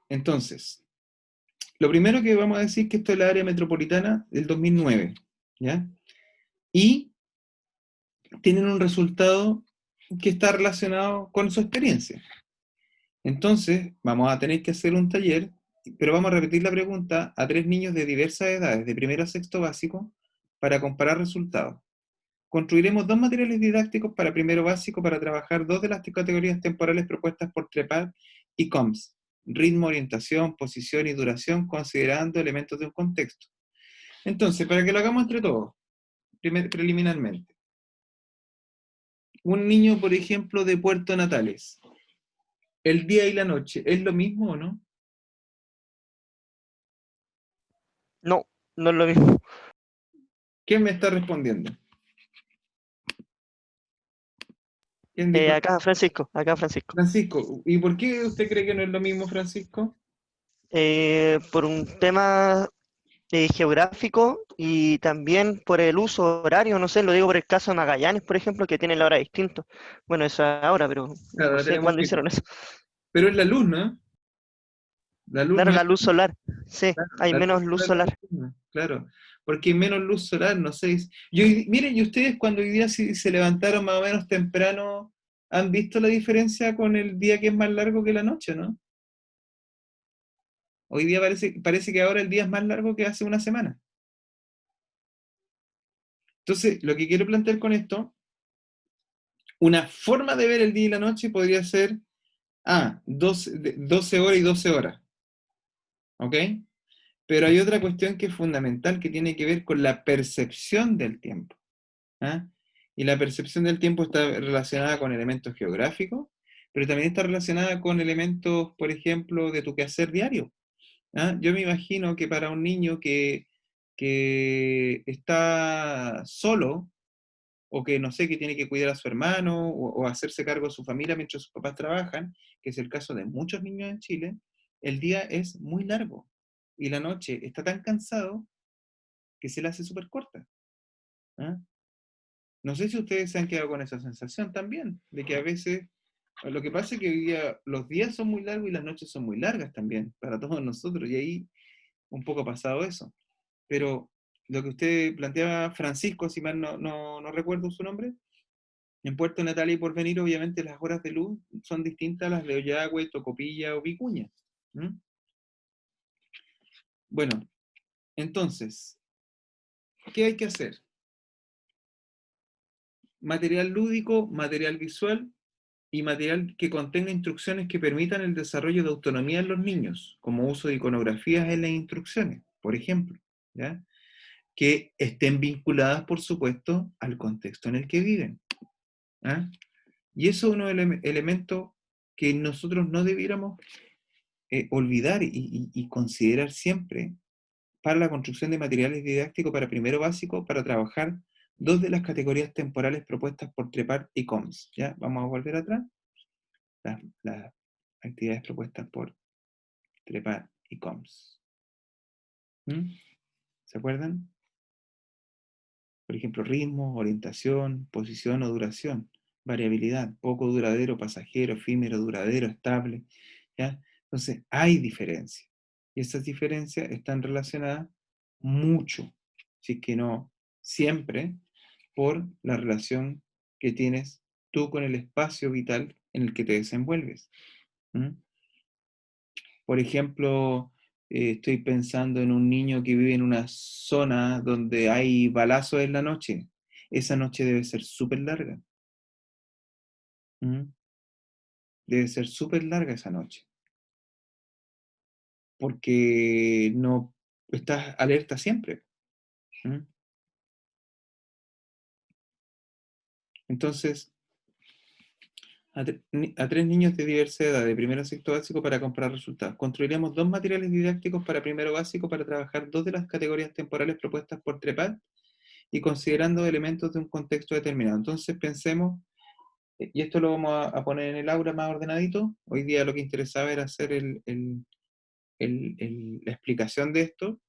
entonces, lo primero que vamos a decir que esto es la área metropolitana del 2009, ¿ya? Y tienen un resultado que está relacionado con su experiencia. Entonces, vamos a tener que hacer un taller pero vamos a repetir la pregunta a 3 niños de diversas edades, de primero a sexto básico, para comparar resultados. Construiremos 2 materiales didácticos para primero básico para trabajar 2 de las categorías temporales propuestas por TREPAD y COMS: ritmo, orientación, posición y duración, considerando elementos de un contexto. Entonces, para que lo hagamos entre todos, preliminarmente. Un niño, por ejemplo, de Puerto Natales, el día y la noche, ¿es lo mismo o no? No, no es lo mismo. ¿Quién me está respondiendo? ¿Quién dijo? Acá Francisco. Francisco. ¿Y por qué usted cree que no es lo mismo, Francisco? Por un tema geográfico y también por el uso horario, no sé, lo digo por el caso de Magallanes, por ejemplo, que tiene la hora distinto. Bueno, eso es ahora, pero Claro, no ahora sé tenemos cuándo que... hicieron eso. Pero es la luz, ¿no? La luz Claro, no es... la luz solar, sí, hay La luz menos luz solar es la solar. misma, claro. Porque hay menos luz solar, no sé. Miren, y ustedes cuando hoy día se levantaron más o menos temprano, ¿han visto la diferencia con el día que es más largo que la noche, no? Hoy día parece que ahora el día es más largo que hace una semana. Entonces, lo que quiero plantear con esto, una forma de ver el día y la noche podría ser, 12 horas y 12 horas, ¿ok? Pero hay otra cuestión que es fundamental que tiene que ver con la percepción del tiempo. ¿Ah? Y la percepción del tiempo está relacionada con elementos geográficos, pero también está relacionada con elementos, por ejemplo, de tu quehacer diario. ¿Ah? Yo me imagino que para un niño que está solo, o que no sé, que tiene que cuidar a su hermano, o hacerse cargo de su familia mientras sus papás trabajan, que es el caso de muchos niños en Chile, el día es muy largo y la noche está tan cansado que se le hace súper corta. ¿Ah? No sé si ustedes se han quedado con esa sensación también, de que a veces, lo que pasa es que hoy día los días son muy largos y las noches son muy largas también, para todos nosotros, y ahí un poco ha pasado eso. Pero lo que usted planteaba, Francisco, si mal no recuerdo su nombre, en Puerto Natales y Porvenir, obviamente las horas de luz son distintas a las de Ollagüe, Tocopilla o Vicuña. ¿Mm? Bueno, entonces, ¿qué hay que hacer? Material lúdico, material visual y material que contenga instrucciones que permitan el desarrollo de autonomía en los niños, como uso de iconografías en las instrucciones, por ejemplo, ¿ya? Que estén vinculadas, por supuesto, al contexto en el que viven. ¿Ah? Y eso es uno de los elementos que nosotros no debiéramos olvidar y considerar siempre para la construcción de materiales didácticos para primero básico, para trabajar 2 de las categorías temporales propuestas por TREPAD y COMS. ¿Ya? Vamos a volver atrás. Las actividades propuestas por TREPAD y COMS. ¿Mm? ¿Se acuerdan? Por ejemplo, ritmo, orientación, posición o duración, variabilidad, poco duradero, pasajero, efímero, duradero, estable. ¿Ya? Entonces, hay diferencias. Y esas diferencias están relacionadas mucho, si es que no siempre, por la relación que tienes tú con el espacio vital en el que te desenvuelves. ¿Mm? Por ejemplo, estoy pensando en un niño que vive en una zona donde hay balazos en la noche. Esa noche debe ser súper larga. ¿Mm? Debe ser súper larga esa noche. Porque no estás alerta siempre. ¿Mm? Entonces, a 3 niños de diversa edad, de primero a sexto básico, para comparar resultados. Construiremos 2 materiales didácticos para primero básico para trabajar 2 de las categorías temporales propuestas por TREPAD y considerando elementos de un contexto determinado. Entonces pensemos, y esto lo vamos a poner en el aula más ordenadito. Hoy día lo que interesaba era hacer la explicación de esto.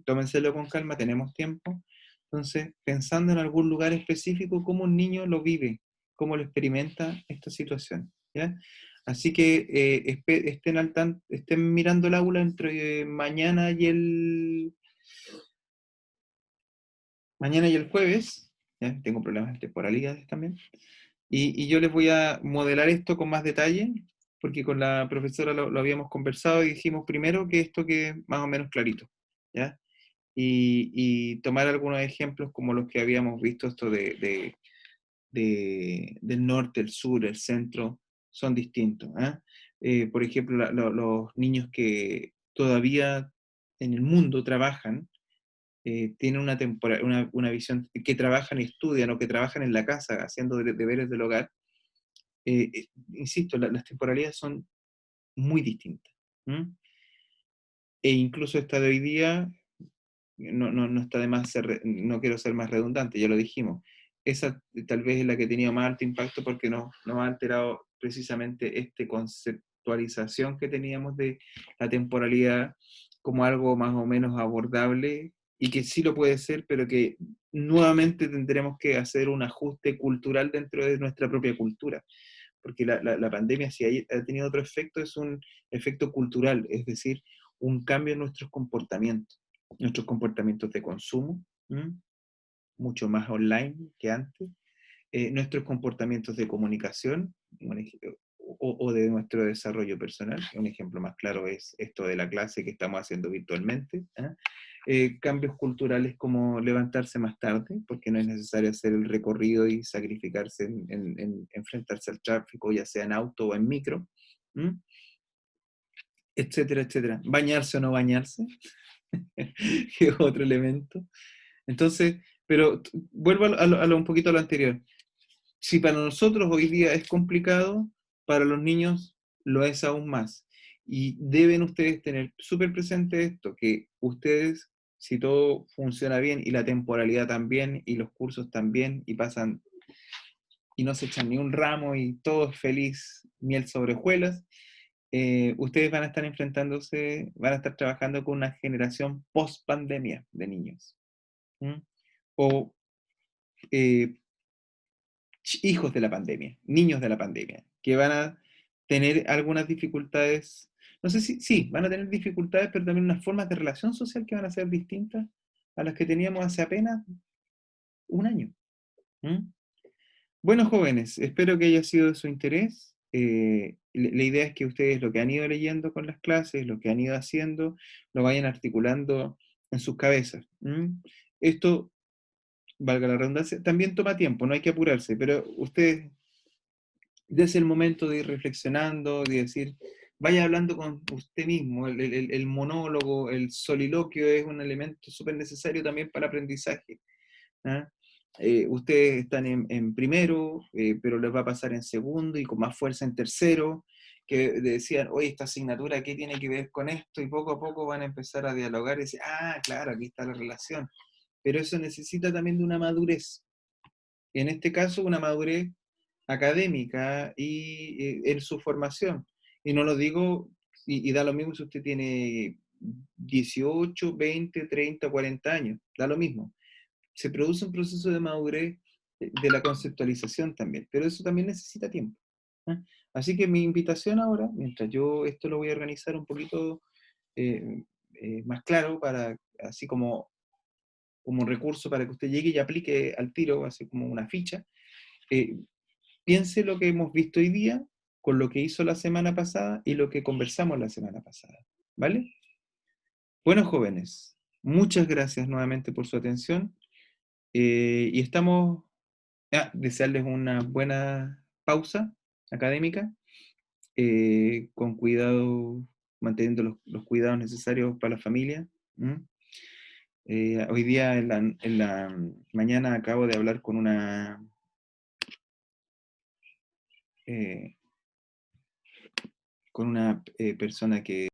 Tómenselo con calma, tenemos tiempo. Entonces, pensando en algún lugar específico, cómo un niño lo vive, cómo lo experimenta esta situación. ¿Ya? Así que estén mirando el aula entre mañana y el jueves. ¿Ya? Tengo problemas de temporalidades también. Y yo les voy a modelar esto con más detalle porque con la profesora lo habíamos conversado y dijimos primero que esto quede más o menos clarito, ¿ya? Y tomar algunos ejemplos como los que habíamos visto, esto del norte, el sur, el centro, son distintos. ¿Ah? Por ejemplo, los niños que todavía en el mundo trabajan, tienen una visión, que trabajan y estudian o que trabajan en la casa haciendo deberes del hogar, insisto, las temporalidades son muy distintas. ¿Mm? E incluso esta de hoy día, no está de más no quiero ser más redundante, ya lo dijimos. Esa tal vez es la que ha tenido más alto impacto porque nos ha alterado precisamente esta conceptualización que teníamos de la temporalidad como algo más o menos abordable y que sí lo puede ser, pero que nuevamente tendremos que hacer un ajuste cultural dentro de nuestra propia cultura. Porque la pandemia, si ha tenido otro efecto, es un efecto cultural, es decir, un cambio en nuestros comportamientos de consumo, ¿m? Mucho más online que antes, nuestros comportamientos de comunicación o de nuestro desarrollo personal. Un ejemplo más claro es esto de la clase que estamos haciendo virtualmente. ¿Ah? Cambios culturales como levantarse más tarde, porque no es necesario hacer el recorrido y sacrificarse en enfrentarse al tráfico, ya sea en auto o en micro, ¿m? Etcétera, etcétera. Bañarse o no bañarse, que es otro elemento. Entonces, pero vuelvo un poquito a lo anterior. Si para nosotros hoy día es complicado, para los niños lo es aún más. Y deben ustedes tener súper presente esto, que ustedes, si todo funciona bien y la temporalidad también y los cursos también y pasan y no se echan ni un ramo y todo es feliz, miel sobre hojuelas, ustedes van a estar enfrentándose, van a estar trabajando con una generación post pandemia de niños. ¿Mm? O eh, hijos de la pandemia, niños de la pandemia, que van a tener algunas dificultades, no sé si, sí, van a tener dificultades, pero también unas formas de relación social que van a ser distintas a las que teníamos hace apenas un año. ¿Mm? Bueno, jóvenes, espero que haya sido de su interés. La idea es que ustedes lo que han ido leyendo con las clases, lo que han ido haciendo, lo vayan articulando en sus cabezas. ¿Mm? Esto, valga la redundancia, también toma tiempo, no hay que apurarse, pero ustedes desde el momento de ir reflexionando, de decir, vaya hablando con usted mismo, el monólogo, el soliloquio es un elemento súper necesario también para aprendizaje. ¿Ah? Ustedes están en primero, pero les va a pasar en segundo y con más fuerza en tercero, que decían, oye, esta asignatura, ¿qué tiene que ver con esto? Y poco a poco van a empezar a dialogar y decir, ah, claro, aquí está la relación. Pero eso necesita también de una madurez. En este caso, una madurez académica y en su formación. Y no lo digo, y da lo mismo si usted tiene 18 20 30 40 años, da lo mismo. Se produce un proceso de madurez de la conceptualización también, pero eso también necesita tiempo. ¿Ah? Así que mi invitación ahora, mientras yo esto lo voy a organizar un poquito más claro, para así como recurso para que usted llegue y aplique al tiro, así como una ficha, eh, piense lo que hemos visto hoy día con lo que hizo la semana pasada y lo que conversamos la semana pasada. ¿Vale? Bueno, jóvenes, muchas gracias nuevamente por su atención y estamos a desearles una buena pausa académica, con cuidado, manteniendo los cuidados necesarios para la familia. ¿M? Hoy día en la mañana acabo de hablar eh, con una persona que